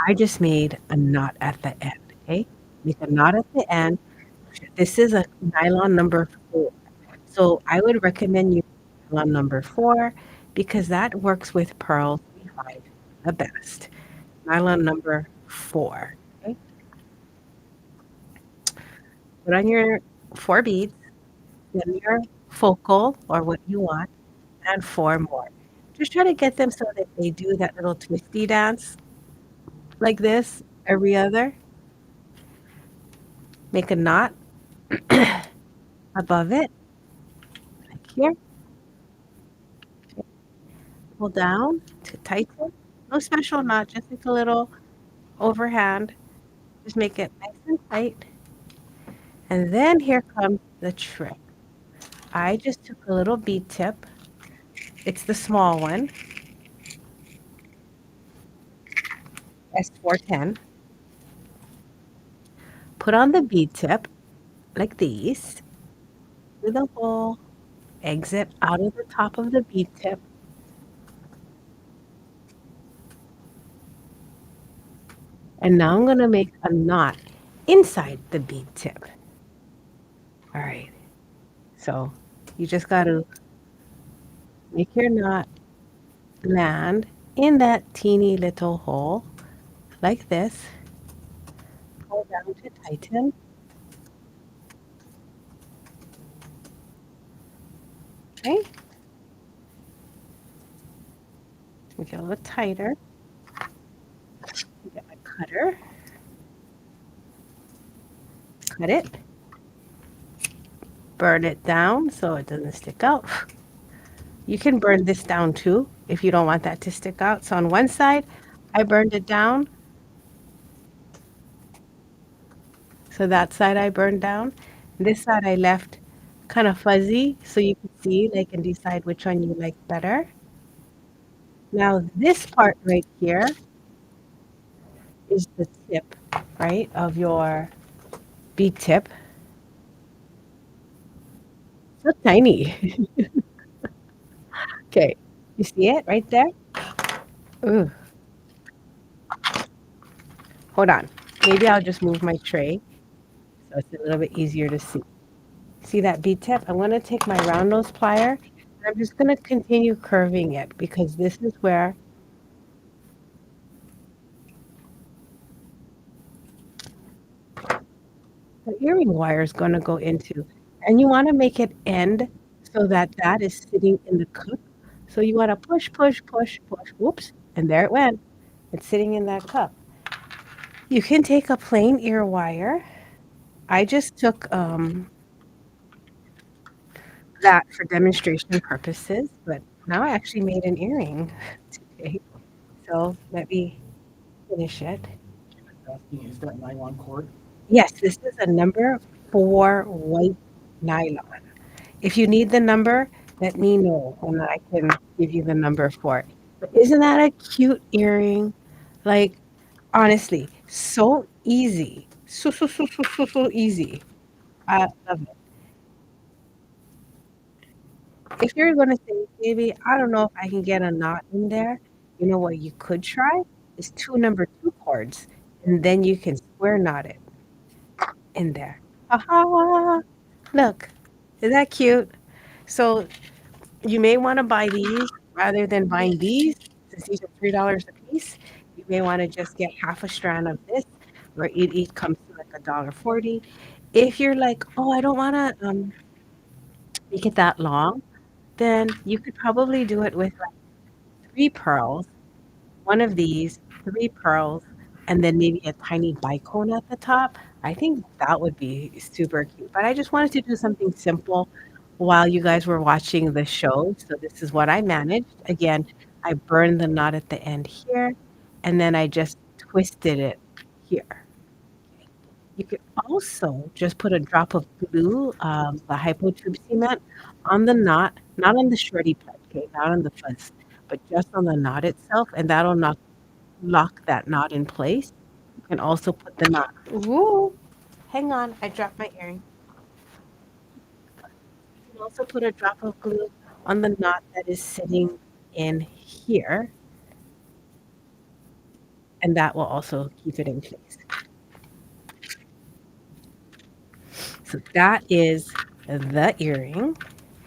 I just made a knot at the end, okay? Make a knot at the end. This is a nylon number 4. So I would recommend you nylon number 4 because that works with pearls behind the best. Nylon number 4. Okay? Put on your 4 beads, then your focal or what you want, and 4 more. Just try to get them so that they do that little twisty dance like this every other. Make a knot above it, like here. Pull down to tighten. No special knot, just like a little overhand. Just make it nice and tight. And then here comes the trick. I just took a little bead tip. It's the small one, S410. Put on the bead tip like these, with a hole, exit out of the top of the bead tip. And now I'm going to make a knot inside the bead tip. All right. So you just got to make your knot land in that teeny little hole like this. Pull down to tighten. Okay. Make it a little tighter. Get my cutter. Cut it. Burn it down so it doesn't stick out. You can burn this down too if you don't want that to stick out. So on one side, I burned it down. So that side I burned down. This side I left kind of fuzzy so you can see, like, and decide which one you like better. Now this part right here is the tip, right, of your bead tip. So tiny. Okay, you see it right there? Ooh, hold on. Maybe I'll just move my tray so it's a little bit easier to see. See that bead tip? I'm going to take my round nose plier and I'm just going to continue curving it because this is where the earring wire is going to go into. And you want to make it end so that that is sitting in the cup. So you want to push, push, push, push. Whoops. And there it went. It's sitting in that cup. You can take a plain ear wire. I just took that for demonstration purposes, but now I actually made an earring today. So let me finish it. Asking, is that nylon cord? Yes, this is a number 4 white nylon. If you need the number, let me know and I can give you the number for it. But isn't that a cute earring? Like, honestly, so easy. So easy. I love it. If you're gonna say, "Baby, I don't know if I can get a knot in there," you know what you could try is 2 number 2 cords, and then you can square knot it in there. Ha! Look, is that cute? So you may wanna buy these rather than buying these, since these are $3 a piece. You may wanna just get half a strand of this, where it each comes to, like, $1.40. If you're like, "Oh, I don't wanna, make it that long," then you could probably do it with, like, 3 pearls, one of these, 3 pearls, and then maybe a tiny bicone at the top. I think that would be super cute, but I just wanted to do something simple while you guys were watching the show, so this is what I managed. Again, I burned the knot at the end here, and then I just twisted it here. You could also just put a drop of glue, the Hypo Cement, on the knot, not on the shorty part, okay, not on the fuzz, but just on the knot itself, and that'll lock that knot in place. You can also put the knot. Ooh, hang on, I dropped my earring. You can also put a drop of glue on the knot that is sitting in here, and that will also keep it in place. So that is the earring.